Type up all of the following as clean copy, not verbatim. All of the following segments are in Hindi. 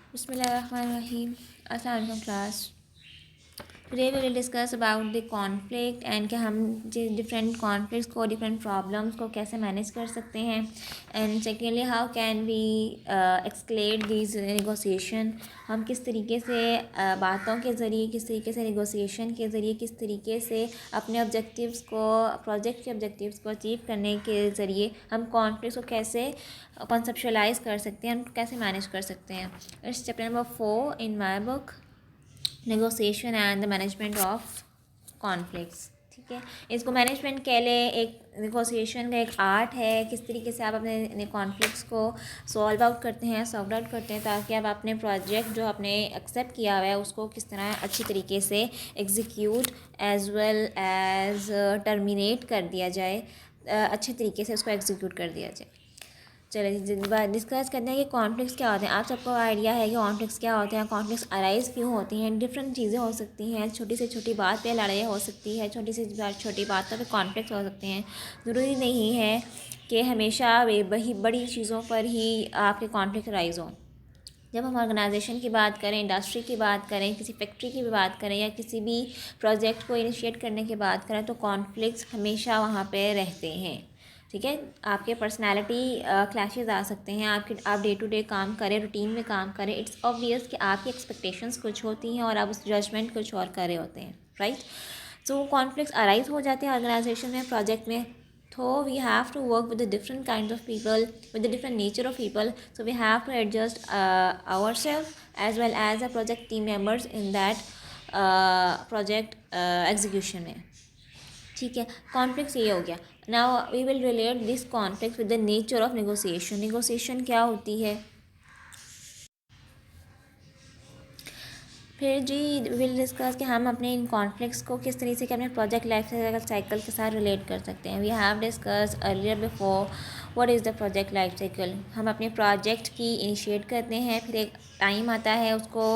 Bismillahirrahmanirrahim. Assalamu alaikum class. Today we will discuss about the conflict and कि हम डिफरेंट कॉन्फ्लिक्ट्स को डिफरेंट प्रॉब्लम्स को कैसे मैनेज कर सकते हैं and secondly how can we escalate these negotiation. हम किस तरीके से बातों के ज़रिए, किस तरीके से नेगोशिएशन के ज़रिए, किस तरीके से अपने ऑब्जेक्टिव्स को, प्रोजेक्ट के ऑब्जेक्टिव्स को अचीव करने के ज़रिए हम कॉन्फ्लिक्ट्स को कैसे कॉन्सेप्चुअलाइज कर सकते हैं, हम कैसे मैनेज कर सकते हैं। It's chapter number 4 in my book, negotiation and the management of conflicts. ठीक है, इसको मैनेजमेंट के लिए एक नेगोशिएशन का एक आर्ट है, किस तरीके से आप अपने कॉन्फ्लिक्ट्स को सॉल्व आउट करते हैं, सॉल्व आउट करते हैं, ताकि आप अपने प्रोजेक्ट जो आपने एक्सेप्ट किया हुआ है उसको किस तरह अच्छी तरीके से execute as well as terminate कर दिया जाए, अच्छे तरीके से उसको एग्जीक्यूट कर दिया जाए। चलिए डिस्कस करते हैं कि कॉन्फ्लिक्ट्स क्या होते हैं। आप सबको आइडिया है कि कॉन्फ्लिक्ट्स क्या होते हैं, कॉन्फ्लिक्ट्स अराइज क्यों होती हैं। डिफरेंट चीज़ें हो सकती हैं, छोटी से छोटी बात पे लड़ाई हो सकती है, छोटी से छोटी बातों पे कॉन्फ्लिक्ट्स हो सकते हैं। ज़रूरी नहीं है कि हमेशा बड़ी चीज़ों पर ही आपके कॉन्फ्लिक्ट अराइज हों। जब हम ऑर्गेनाइजेशन की बात करें, इंडस्ट्री की बात करें, किसी फैक्ट्री की भी बात करें या किसी भी प्रोजेक्ट को इनिशिएट करने की बात करें, तो कॉन्फ्लिक्ट्स हमेशा वहाँ पे रहते हैं। ठीक है, आपके पर्सनालिटी क्लैशेस आ सकते हैं, आप डे टू डे काम करें, रूटीन में काम करें, इट्स ऑब्वियस कि आपकी एक्सपेक्टेशंस कुछ होती हैं और आप उस जजमेंट कुछ और कर रहे होते हैं, राइट। सो कॉन्फ्लिक्ट्स अराइज हो जाते हैं ऑर्गेनाइजेशन में, प्रोजेक्ट में। So we have to work with the different kinds of people, with the different nature of people. So we have to adjust ourselves as well as the project team members in that project execution में। ठीक है, कॉन्फ्लिक्ट्स ये हो गया। Now we will relate this conflict with the nature of negotiation. Negotiation क्या होती है, फिर जी विल डिस्कस कि हम अपने इन कॉन्फ्लिक्ट्स को किस तरीके से अपने प्रोजेक्ट लाइफ साइकिल के साथ रिलेट कर सकते हैं। We have discuss earlier before what is the project life cycle. हम अपने प्रोजेक्ट की इनिशिएट करते हैं, फिर एक टाइम आता है, उसको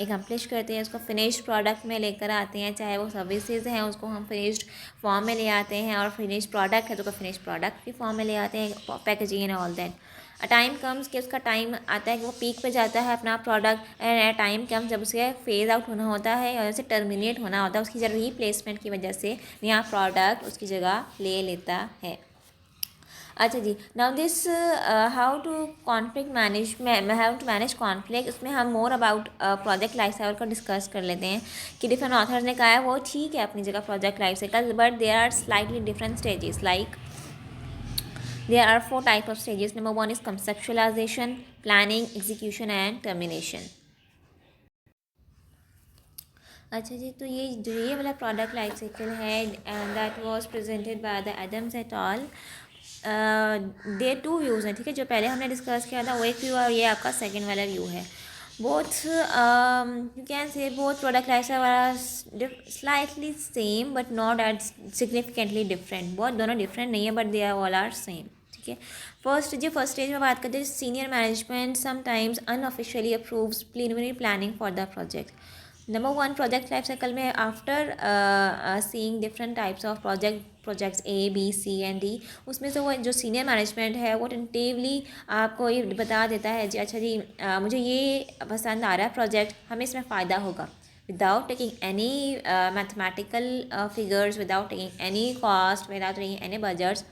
एकम्प्लिश करते हैं, उसको फिनिश्ड प्रोडक्ट में लेकर आते हैं, चाहे वो सर्विसेज हैं उसको हम फिनिश्ड फॉर्म में ले आते हैं, और फिनिश्ड प्रोडक्ट है तो फिनिश्ड प्रोडक्ट की फॉर्म में ले आते हैं, packaging and all that. A time comes कि उसका टाइम आता है कि वो पीक पे जाता है अपना product, and A time comes जब उसे फेज आउट होना होता है और उसे टर्मिनेट होना होता है, उसकी जगह रीप्लेसमेंट की वजह से नया प्रोडक्ट उसकी जगह ले लेता है। अच्छा जी, now this how to conflict manage, how to manage conflict, इसमें हम more about project life cycle को डिस्कस कर लेते हैं कि डिफरेंट ऑथर्स ने कहा है वो ठीक है अपनी जगह project life cycle, but there are slightly different stages. Like there are 4 types of stages. Number 1 is conceptualization, planning, execution and termination. अच्छा जी, तो ये वाला प्रोडक्ट लाइफ साइकिल है and that was presented by the Adams et al. They two views हैं, ठीक है। जो पहले हमने डिस्कस किया था वो एक व्यू है और ये आपका सेकंड वाला व्यू है। Both you can say both product life cycle slightly same but not at significantly different. बहुत दोनों डिफरेंट नहीं है but they are all are same, ठीक है। फर्स्ट स्टेज में बात करते हैं, senior management sometimes unofficially approves preliminary planning for the project. Number 1 project life cycle में after seeing different types of projects A B C and D, उसमें से वो जो सीनियर मैनेजमेंट है वो टेंटेवली आपको ये बता देता है जी अच्छा जी मुझे ये पसंद आ रहा है प्रोजेक्ट, हमें इसमें फ़ायदा होगा, without taking any mathematical figures, without taking any cost, without taking any budgets,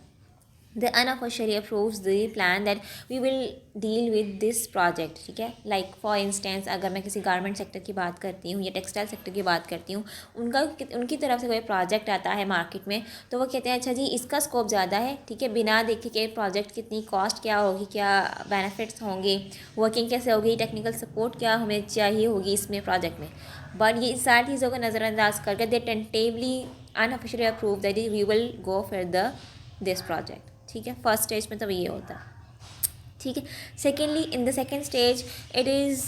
they unofficially approves the plan that we will deal with this project, ठीक है। लाइक फॉर इंस्टेंस अगर मैं किसी गारमेंट सेक्टर की बात करती हूँ या टेक्सटाइल सेक्टर की बात करती हूँ, उनकी तरफ से कोई प्रोजेक्ट आता है मार्केट में, तो वो कहते हैं अच्छा जी इसका स्कोप ज़्यादा है, ठीक है, बिना देखे कि प्रोजेक्ट कितनी कॉस्ट क्या होगी, क्या बेनिफिट्स होंगे, वर्किंग कैसे होगी, टेक्निकल सपोर्ट क्या हमें चाहिए होगी इसमें प्रोजेक्ट में, बट ये सारी चीज़ों को नज़रअंदाज करके they tentatively unofficially approve that we will go for the this project, ठीक है। फर्स्ट स्टेज में तो ये होता है, ठीक है। Secondly in the second stage it is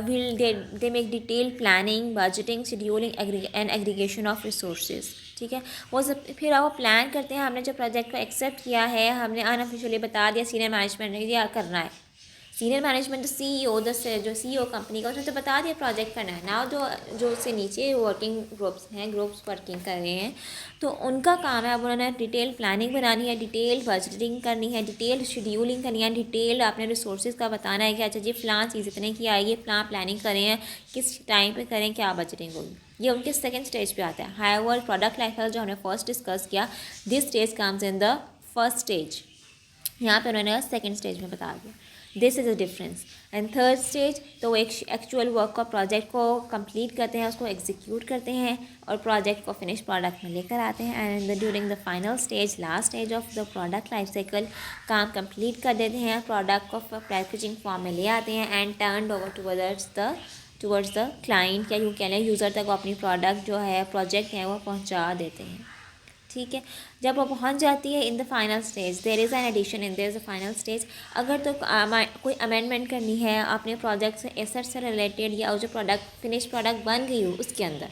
will they make detail planning, budgeting, scheduling and aggregation of resources, ठीक है। वो सब फिर वो प्लान करते हैं, हमने जो प्रोजेक्ट को एक्सेप्ट किया है, हमने अनऑफिशियली बता दिया सीनियर मैनेजमेंट ने क्या करना है, सीनियर मैनेजमेंट तो CEO जो CEO कंपनी का, उसने तो बता दिया प्रोजेक्ट करना है ना। जो उससे नीचे वर्किंग ग्रुप्स वर्किंग कर रहे हैं, तो उनका काम है, अब उन्होंने डिटेल प्लानिंग बनानी है, डिटेल बजटिंग करनी है, डिटेल शेड्यूलिंग करनी है, डिटेल अपने रिसोर्सेज का बताना है कि अच्छा जी फ़लाँ चीज़ इतने की आएगी, फ़लाँ प्लानिंग करें हैं, किस टाइम पे करें, क्या बजटिंग होगी। ये उनके सेकेंड स्टेज पे आता है। हाईओवर प्रोडक्ट लाइफ साइकिल जो हमने फर्स्ट डिस्कस किया, this stage comes in the first stage, यहाँ पे उन्होंने सेकंड स्टेज में बता दिया। This is a difference. And third stage, तो वो एक एक्चुअल वर्क का प्रोजेक्ट को कंप्लीट करते हैं, उसको एग्जीक्यूट करते हैं और प्रोजेक्ट को फिनिश प्रोडक्ट में लेकर आते हैं। And during the final stage, last stage of the product life cycle, काम कंप्लीट कर देते हैं, प्रोडक्ट को पैकेजिंग फॉर्म में ले आते हैं and turn over towards the client, या यूँ कह लें यूज़र तक वो अपनी प्रोडक्ट जो है, प्रोजेक्ट है, वो पहुँचा देते हैं। ठीक है, जब वो पहुंच जाती है in the final stage, there is an addition in there is a final stage. अगर तो कोई अमेंडमेंट करनी है अपने प्रोजेक्ट से, एसेट से रिलेटेड, या जो प्रोडक्ट फिनिश प्रोडक्ट बन गई हो उसके अंदर,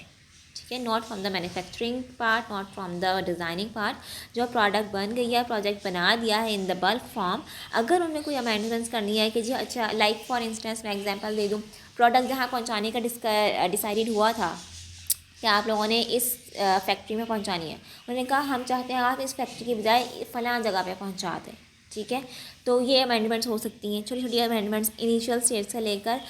ठीक है, not from the manufacturing part, not from the designing part, जो प्रोडक्ट बन गई है, प्रोजेक्ट बना दिया है इन द बल्क फॉर्म, अगर उनमें कोई अमेंडमेंट्स करनी है कि जी अच्छा, लाइक फॉर इंस्टेंस मैं एग्जांपल दे दूँ, प्रोडक्ट जहाँ पहुँचाने का डिसाइडेड हुआ था कि आप लोगों ने इस फैक्ट्री में पहुंचानी है, उन्होंने कहा हम चाहते हैं आप इस फैक्ट्री की बजाय फ़लाँ जगह पे पहुंचा दें। ठीक है, तो ये अमेंडमेंट्स हो सकती हैं, छोटी छोटी अमेंडमेंट्स इनिशियल स्टेज से लेकर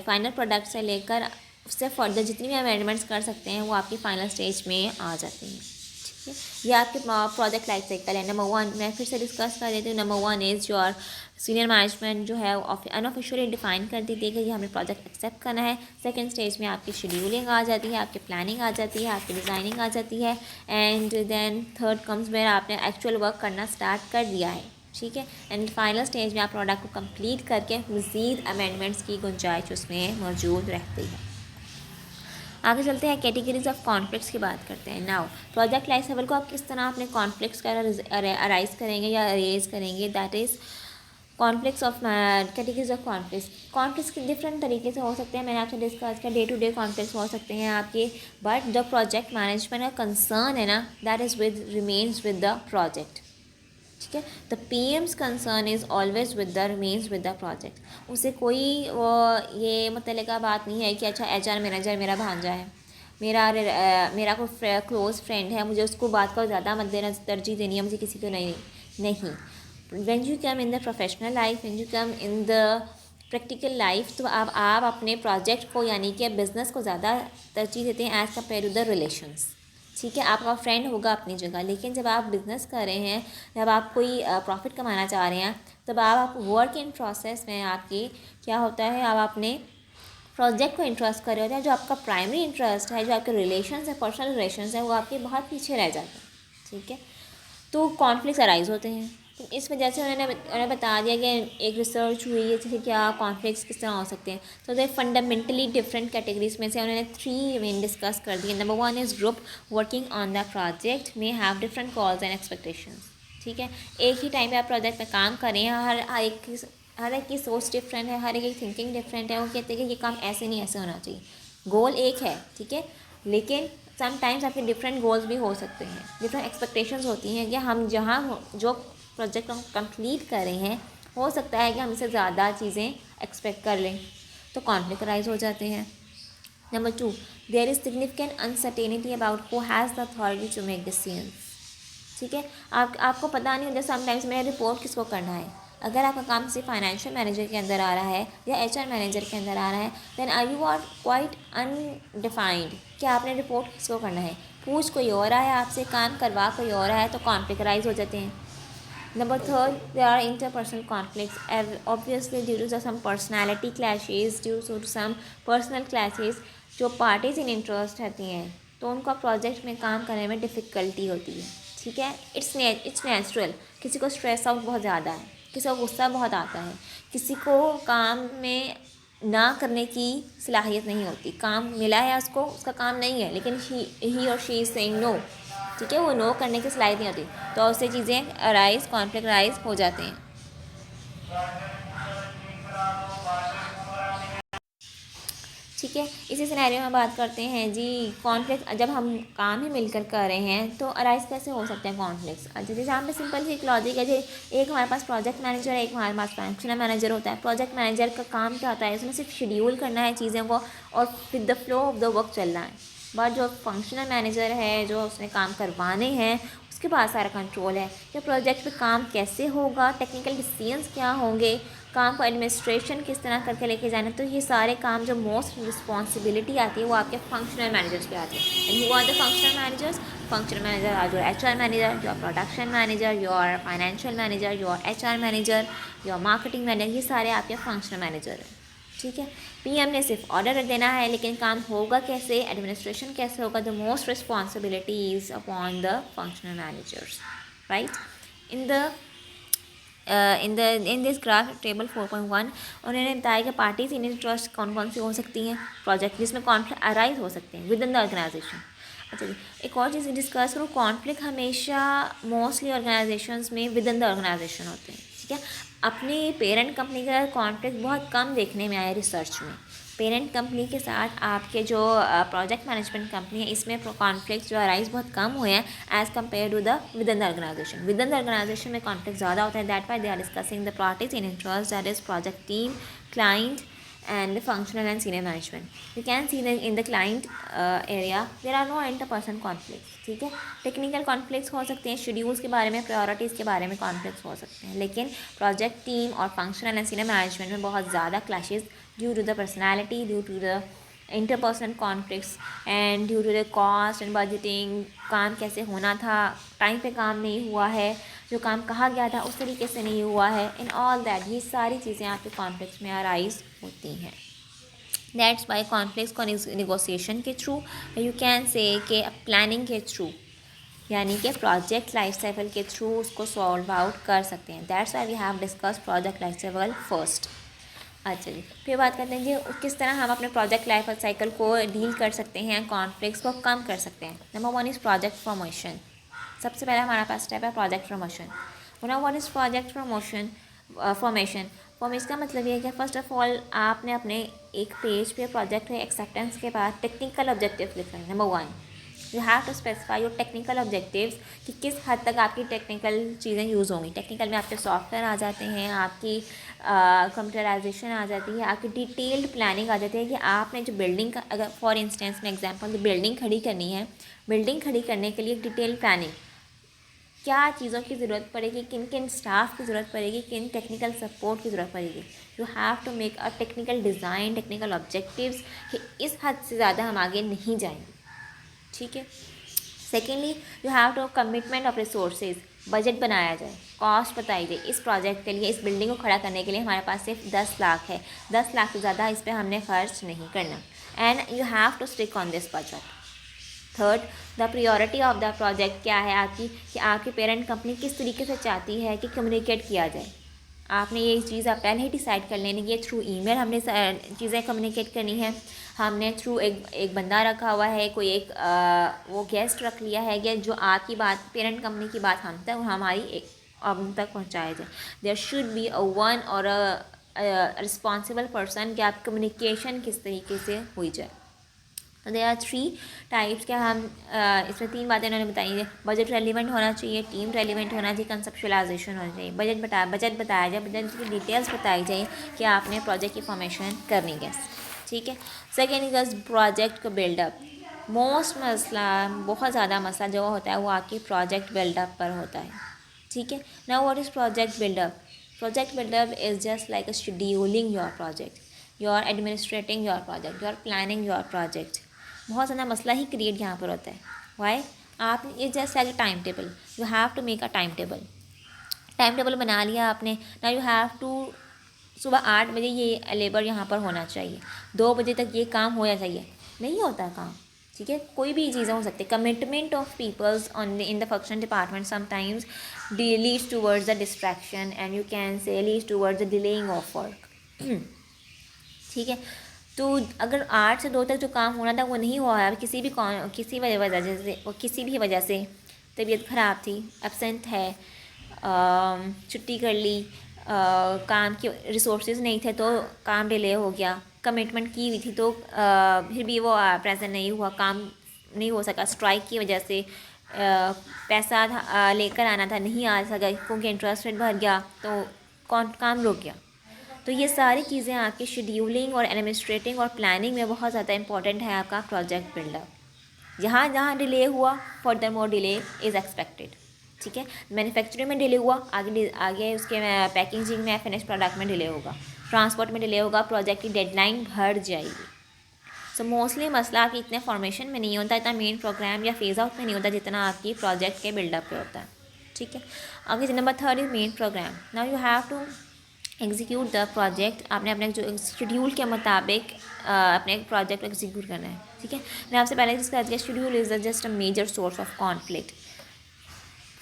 फाइनल प्रोडक्ट से लेकर उससे फर्दर जितनी भी अमेंडमेंट्स कर सकते हैं वो आपकी फाइनल स्टेज में आ जाती हैं। ठीक है, ये आपके प्रोजेक्ट लाइफ साइकिल है। नंबर 1 मैं फिर से डिस्कस कर देती हूँ। Number 1 is your senior management जो है अनऑफिशियली डिफाइन कर दी कि हमें प्रोजेक्ट एक्सेप्ट करना है। सेकंड स्टेज में आपकी शेड्यूलिंग आ जाती है, आपकी प्लानिंग आ जाती है, आपकी डिज़ाइनिंग आ जाती है, and then third comes where आपने एक्चुअल वर्क करना स्टार्ट कर दिया है। ठीक है, एंड फाइनल स्टेज में आप प्रोडक्ट को कंप्लीट करके मज़ीद अमेंडमेंट्स की गुंजाइश उसमें मौजूद रहती है। आगे चलते हैं, कैटेगरीज ऑफ कॉन्फ्लिक्ट्स की बात करते हैं। नाउ प्रोजेक्ट लाइफ साइकिल को आप किस तरह अपने कॉन्फ्लिक्ट्स का अराइज करेंगे या अरेज करेंगे, that is conflicts of categories of conflicts के डिफरेंट तरीके से हो सकते हैं। मैंने आपसे डिस्कस किया डे टू डे कॉन्फ्लिक्ट्स हो सकते हैं आपके, बट जो प्रोजेक्ट मैनेजमेंट का कंसर्न है ना, that is remains with the project. ठीक है, the PM's concern is always with the remains with the project. उसे कोई वो ये मतलब का बात नहीं है कि अच्छा HR मैनेजर मेरा भांजा है, मेरा कोई क्लोज फ्रेंड है, मुझे उसको बात को ज़्यादा मत देना, तरजीह देनी है, मुझे किसी को नहीं। When you come in the professional life, when you come in the practical life, तो आप अपने प्रोजेक्ट को यानी कि बिज़नेस को ज़्यादा तरजीह देते हैं as compare to the relations. ठीक है, आपका फ्रेंड होगा अपनी जगह, लेकिन जब आप बिज़नेस कर रहे हैं, जब आप कोई प्रॉफिट कमाना चाह रहे हैं, तब आप वर्क इन प्रोसेस में आपकी क्या होता है, आप अपने प्रोजेक्ट को इंटरेस्ट कर रहे होते हैं, जो आपका प्राइमरी इंटरेस्ट है, जो आपके रिलेशंस है, पर्सनल रिलेशंस है, वो आपके बहुत पीछे रह जाते हैं। ठीक है, तो कॉन्फ्लिक्ट्स अराइज होते हैं। तो इस वजह से उन्होंने बता दिया कि एक रिसर्च हुई है जैसे क्या कॉन्फ्लिक्ट्स किस तरह हो सकते हैं। तो दे फंडामेंटली डिफरेंट कैटेगरीज में से उन्होंने 3 मेन डिस्कस कर दिए। Number 1 is group working on the project में have different calls and expectations. ठीक है, एक ही टाइम पे आप प्रोजेक्ट पे काम कर रहे हैं, हर एक की सोच डिफरेंट है, हर एक की थिंकिंग डिफरेंट है। वो कहते हैं कि ये काम ऐसे नहीं ऐसे होना चाहिए, गोल एक है, ठीक है, लेकिन समटाइम्स आपके डिफरेंट गोल्स भी हो सकते हैं, डिफरेंट एक्सपेक्टेशंस होती हैं कि हम जहाँ जो प्रोजेक्ट हम कंप्लीट कर रहे हैं, हो सकता है कि हम इससे ज़्यादा चीज़ें एक्सपेक्ट कर लें, तो कॉन्फ्लिक्ट राइज हो जाते हैं। Number 2, there is significant uncertainty about who has the authority to make decisions. ठीक है, आपको पता नहीं होता समटाइम्स मेरा रिपोर्ट किसको करना है। अगर आपका काम सिर्फ फाइनेंशियल मैनेजर के अंदर आ रहा है या HR मैनेजर के अंदर आ रहा है, then are you are quite undefined कि आपने रिपोर्ट किसको करना है। पूछ कोई और रहा है आपसे, काम करवा कोई और रहा है, तो कॉन्फ्लिक्ट राइज हो जाते हैं। Number 3, there are interpersonal conflicts, obviously due to some personality clashes, due to some personal clashes। जो पार्टीज इन इंटरेस्ट रहती हैं तो उनका प्रोजेक्ट में काम करने में डिफ़िकल्टी होती है। ठीक है, इट्स नेचुरल। किसी को स्ट्रेस आउट बहुत ज़्यादा है, किसी को गुस्सा बहुत आता है, किसी को काम में ना करने की सलाहियत नहीं होती, काम मिला है उसको, उसका काम नहीं है, लेकिन ही और शी इज़ सेइंग नो। ठीक है, वो नो करने की सलाहियत नहीं होती, तो उससे चीज़ें कॉन्फ्लिक्ट राइज हो जाते हैं। ठीक है। इसी सिनेरियो में बात करते हैं जी कॉन्फ्लिक्ट, जब हम काम ही मिलकर कर रहे हैं तो अराइज कैसे हो सकते हैं कॉन्फ्लिक्ट्स। अच्छा, जैसे यहाँ पे सिंपल सी एक लॉजिक है जी, एक हमारे पास प्रोजेक्ट मैनेजर है, एक हमारे पास फंक्शनल मैनेजर होता है। प्रोजेक्ट मैनेजर का काम क्या होता है, उसमें सिर्फ शेड्यूल करना है चीज़ों को और with the flow of the work चलना है। बट जो फंक्शनल मैनेजर है, जो उसने काम करवाने हैं, उसके पास सारा कंट्रोल है कि प्रोजेक्ट पे काम कैसे होगा, टेक्निकल डिसीजंस क्या होंगे, काम को एडमिनिस्ट्रेशन किस तरह करके लेके जाना। तो ये सारे काम जो मोस्ट रिस्पॉन्सिबिलिटी आती है वो आपके फंक्शनल मैनेजर्स पे आती है। And who are the functional managers? Functional manager are your HR manager, your production manager, your financial manager, your HR manager, your marketing manager, ये सारे आपके फंक्शनल मैनेजर हैं। ठीक है। PM ने सिर्फ ऑर्डर देना है, लेकिन काम होगा कैसे, एडमिनिस्ट्रेशन कैसे होगा, the most responsibility is upon the functional managers, right. In this graph table 4.1 उन्होंने बताया कि पार्टीज इन इंटरेस्ट कौन कौन सी हो सकती हैं, प्रोजेक्ट जिसमें कॉन्फ्लिक्ट अराइज हो सकते हैं विद इन द ऑर्गेनाइजेशन। अच्छा जी, एक और चीज़ डिस्कस करूँ, कॉन्फ्लिक्ट हमेशा मोस्टली ऑर्गेनाइजेशंस में विद इन द ऑर्गेनाइजेशन होते हैं। ठीक है। अपनी पेरेंट कंपनी का कॉन्फ्लिक्ट बहुत कम देखने में आया रिसर्च में। पेरेंट कंपनी के साथ आपके जो प्रोजेक्ट मैनेजमेंट कंपनी है, इसमें कॉन्फ्लिक्ट जो अराइज बहुत कम हुए हैं as compare to the within the organization. Within the organization में कॉन्फ्लिक्ट ज़्यादा होता है, that why they are discussing the parties in interest, that is project team, client and the functional and senior management. You can see that in the client area there are no interpersonal conflicts. ठीक है। टेक्निकल कॉन्फ्लिक्ट्स हो सकते हैं, शेड्यूल्स के बारे में, प्रायोरिटीज़ के बारे में कॉन्फ्लिक्ट्स हो सकते हैं, लेकिन प्रोजेक्ट टीम और फंक्शनल एंड सीनियर मैनेजमेंट में बहुत ज़्यादा clashes due to the personality, due to the interpersonal conflicts and due to the cost and budgeting. काम कैसे होना था, टाइम पे काम नहीं हुआ है, जो काम कहा गया था उस तरीके से नहीं हुआ है, इन ऑल दैट, ये सारी चीज़ें आपके कॉन्फ्लिक्ट्स में अराइज होती हैं। दैट्स बाय कॉन्फ्लिक्ट्स को निगोसिएशन के थ्रू, यू कैन से के प्लानिंग के थ्रू, यानी कि प्रोजेक्ट लाइफ साइकिल के थ्रू उसको सॉल्व आउट कर सकते हैं। That's why we have discuss project life cycle first. अच्छा जी, फिर बात करते हैं जी किस तरह हम अपने प्रोजेक्ट लाइफ साइकिल को डील कर सकते हैं, कॉन्फ्लिक्ट्स को कम कर सकते हैं। Number 1 is project promotion. सबसे पहला हमारा पास स्टेप है project promotion. Now what is project promotion formation. Formation का मतलब ये है कि फर्स्ट ऑफ ऑल आपने अपने एक पेज पे प्रोजेक्ट एक्सेप्टेंस के बाद टेक्निकल ऑब्जेक्टिव लिखना है। Number 1 you have to specify your technical objectives कि किस हद तक आपकी टेक्निकल चीज़ें यूज़ होंगी। टेक्निकल में आपके सॉफ्टवेयर आ जाते हैं, आपकी कंप्यूटराइजेशन आ जाती है, आपकी डिटेल्ड प्लानिंग आ जाती है कि आपने जो बिल्डिंग का, अगर फॉर इंस्टेंस में एग्जांपल बिल्डिंग खड़ी करनी है, बिल्डिंग खड़ी करने के लिए डिटेल प्लानिंग, क्या चीज़ों की ज़रूरत पड़ेगी, किन किन स्टाफ की ज़रूरत पड़ेगी, किन टेक्निकल सपोर्ट की ज़रूरत पड़ेगी। You have to make a technical design, technical objectives कि इस हद से ज़्यादा हम आगे नहीं जाएंगे। ठीक है। Secondly you have to commitment of resources, budget बनाया जाए, कॉस्ट बताई जाए। इस प्रोजेक्ट के लिए, इस बिल्डिंग को खड़ा करने के लिए हमारे पास सिर्फ 10 लाख है, 10 लाख से ज़्यादा इस पर हमने खर्च नहीं करना। And you have to stick on this budget. Third, the priority of the project क्या है आपकी, कि आपकी पेरेंट कंपनी किस तरीके से चाहती है कि कम्युनिकेट किया जाए। आपने ये चीज़ आप पहले ही डिसाइड कर लेनी है। थ्रू ईमेल हमने चीज़ें कम्युनिकेट करनी है, हमने थ्रू एक बंदा रखा हुआ है, कोई एक वो गेस्ट रख लिया है कि जो आपकी बात, पेरेंट कंपनी की बात हम तक, हमारी हम तक पहुँचाया जाए। There should be a one or a responsible person कि आप कम्युनिकेशन किस तरीके से हुई जाए। देयर आर 3 टाइप्स के हम इसमें 3 बातें उन्होंने बताई है। बजट रेलिवेंट होना चाहिए, टीम रेलिवेंट होना चाहिए, कंसेप्चुअलाइजेशन होना चाहिए। बजट बताया जाए, बजट की डिटेल्स बताई जाए कि आपने प्रोजेक्ट की फॉर्मेशन करनी है। ठीक है। सेकेंड इज प्रोजेक्ट का बिल्डअप। मोस्ट मसला, बहुत ज़्यादा मसला जो होता है वो आपकी प्रोजेक्ट बिल्डअप पर होता है। ठीक है। Now what is project buildup. Project buildup is just like a scheduling your project, you are administrating your project, you are planning your project. बहुत ज़्यादा मसला ही क्रिएट यहाँ पर होता है। वाई, आप ये just like a time table, you have to make a time table. Time table बना लिया आपने, ना यू हैव टू सुबह 8 बजे ये लेबर यहाँ पर होना चाहिए, 2 बजे तक ये काम होना चाहिए, नहीं होता काम। ठीक है। कोई भी चीज़ें हो सकती है। Commitment of peoples on in the function department sometimes leads towards the distraction and you can say leads towards the delaying of work. ठीक है। तो अगर 8 से 2 तक जो काम होना था वो नहीं हुआ है, किसी भी वजह से तबीयत ख़राब थी, एब्सेंट है, छुट्टी कर ली, काम के रिसोर्सेज नहीं थे तो काम डिले हो गया, कमिटमेंट की हुई थी, तो फिर भी वो प्रेजेंट नहीं हुआ, काम नहीं हो सका, स्ट्राइक की वजह से पैसा लेकर आना था, नहीं आ सका क्योंकि इंटरेस्ट रेट बढ़ गया, तो काम रुक गया। तो ये सारी चीज़ें आपकी शेड्यूलिंग और एडमिनिस्ट्रेटिंग और प्लानिंग में बहुत ज़्यादा इंपॉर्टेंट है आपका प्रोजेक्ट बिल्डअप। जहाँ जहाँ डिले हुआ, further more delay is expected. ठीक है, मैन्युफैक्चरिंग में डिले हुआ, आगे उसके पैकेजिंग में, फिनिश प्रोडक्ट में डिले होगा, ट्रांसपोर्ट में डिले होगा, प्रोजेक्ट की डेडलाइन बढ़ जाएगी। सो मोस्टली मसला आपकी इतने फॉर्मेशन में नहीं होता, इतना मेन प्रोग्राम या फेज आउट में नहीं होता जितना आपकी प्रोजेक्ट के बिल्डअप पे होता है। ठीक है, आगे number 3 is main program. Now you have to execute the project. आपने अपने जो शेड्यूल के मुताबिक अपने प्रोजेक्ट को एग्जीक्यूट करना है। ठीक है, मैं आपसे पहले डिस्कस किया, schedule is just a major source of conflict.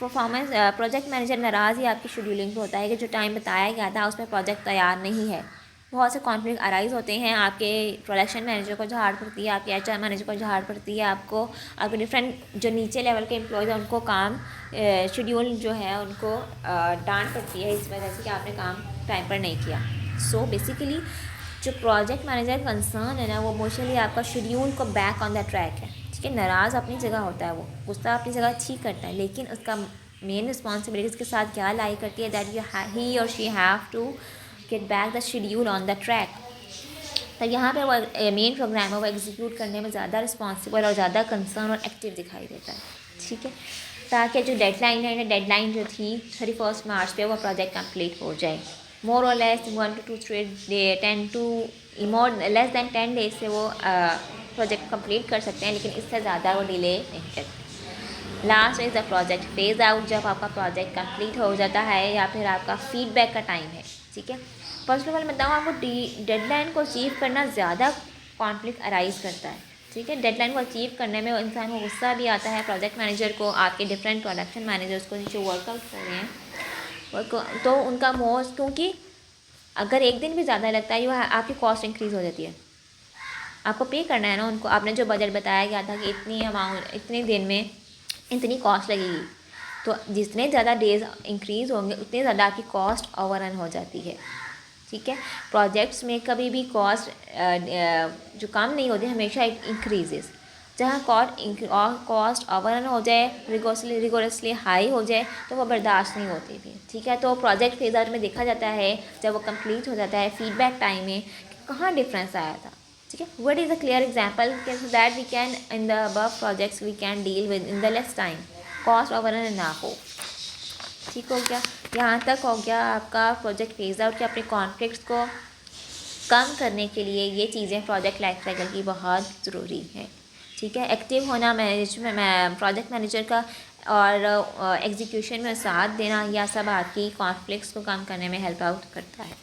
Performance project manager नाराज़ ही आपकी शेड्यूलिंग पे होता है कि जो टाइम बताया गया था उसमें प्रोजेक्ट तैयार नहीं है। बहुत से कॉन्फ्लिक्ट अराइज होते हैं, आपके प्रोडक्शन मैनेजर को झाड़ पड़ती है, आपके एचआर मैनेजर को झाड़ पड़ती है, आपके डिफरेंट जो नीचे लेवल के एम्प्लॉयज़ हैं उनको काम शेड्यूल जो है उनको डांट पड़ती है इस वजह से कि आपने काम टाइम पर नहीं किया। सो बेसिकली जो प्रोजेक्ट मैनेजर कंसर्न है ना, वो मोस्टली आपका शेड्यूल को बैक ऑन द ट्रैक है। ठीक है, नाराज़ अपनी जगह होता है, वो गुस्सा अपनी जगह ठीक करता है, लेकिन उसका मेन रिस्पॉन्सिबिलिटी उसके साथ क्या लाई करती है, दैट ही और she have to get back the schedule on the track. तो यहाँ पे वो मेन प्रोग्राम है, वो एग्जीक्यूट करने में ज़्यादा रिस्पॉन्सिबल और ज़्यादा कंसर्न और एक्टिव दिखाई देता है। ठीक है, ताकि जो डेडलाइन जो थी 31 मार्च पे वो प्रोजेक्ट कंप्लीट हो जाए। मोर और less 1 to 2 10 to more less than 10 days से वो प्रोजेक्ट कंप्लीट कर सकते हैं, लेकिन इससे ज़्यादा वो डिले नहीं करते। Last is the project phase out, जब आपका प्रोजेक्ट कंप्लीट हो जाता है या फिर आपका फीडबैक का टाइम है। ठीक है, फर्स्ट ऑफ ऑल बताऊँ आपको, डेडलाइन को अचीव करना ज़्यादा कॉन्फ्लिक्ट अराइज करता है। ठीक है, डेडलाइन को अचीव करने में इंसान को गुस्सा भी आता है, प्रोजेक्ट मैनेजर को, आपके डिफरेंट प्रोडक्शन मैनेजर्स को जो वर्कआउट हो रहे हैं तो उनका मोस्ट, क्योंकि अगर एक दिन भी ज़्यादा लगता है, आपकी कॉस्ट इंक्रीज़ हो जाती है। आपको पे करना है ना उनको, आपने जो बजट बताया गया था कि इतनी अमाउंट इतने दिन में इतनी कॉस्ट लगेगी, तो जितने ज़्यादा डेज इंक्रीज़ होंगे उतने ज़्यादा आपकी कॉस्ट ओवररन हो जाती है। ठीक है, प्रोजेक्ट्स में कभी भी कॉस्ट जो कम नहीं होती, हमेशा इंक्रीजेस। जहाँ कॉस्ट ओवररन हो जाए, रिगोरसली हाई हो जाए, तो वो बर्दाश्त नहीं होती थी। ठीक है, तो प्रोजेक्ट फेज आउट में देखा जाता है जब वो कंप्लीट हो जाता है फीडबैक टाइम में कहाँ डिफरेंस आया था। ठीक है, what is a clear example so that we can in the above projects we can deal within the less time, cost overrun ना हो। ठीक हो गया, यहाँ तक हो गया आपका प्रोजेक्ट फेज आउट के। अपने कॉन्फ्लिक्ट्स को कम करने के लिए ये चीज़ें प्रोजेक्ट लाइफ साइकिल की बहुत ज़रूरी है। ठीक है, एक्टिव होना प्रोजेक्ट मैनेजर का और एग्जीक्यूशन में साथ देना, यह सब आपकी कॉन्फ्लिक्ट्स को कम करने में हेल्प आउट करता है।